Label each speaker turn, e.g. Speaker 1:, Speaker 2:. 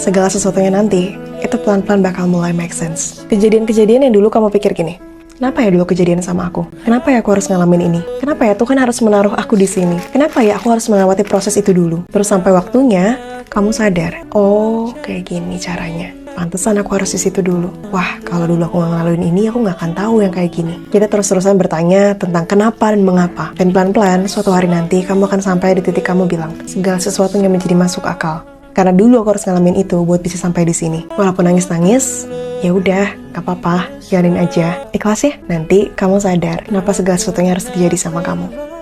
Speaker 1: segala sesuatunya nanti, itu pelan-pelan bakal mulai make sense. Kejadian-kejadian yang dulu kamu pikir gini, kenapa ya dulu kejadian sama aku? Kenapa ya aku harus ngalamin ini? Kenapa ya Tuhan harus menaruh aku di sini? Kenapa ya aku harus melewati proses itu dulu? Terus sampai waktunya, kamu sadar, oh kayak gini caranya. Pantesan aku harus di situ dulu. Wah, kalau dulu aku nggak ngelaluin ini, aku nggak akan tahu yang kayak gini. Kita terus-terusan bertanya tentang kenapa dan mengapa. Dan pelan-pelan, suatu hari nanti, kamu akan sampai di titik kamu bilang, segala sesuatunya menjadi masuk akal. Karena dulu aku harus ngalamin itu buat bisa sampai di sini. Walaupun nangis-nangis, ya udah, gak apa-apa, jalanin aja. Ikhlas ya. Nanti kamu sadar kenapa segala sesuatunya harus terjadi sama kamu.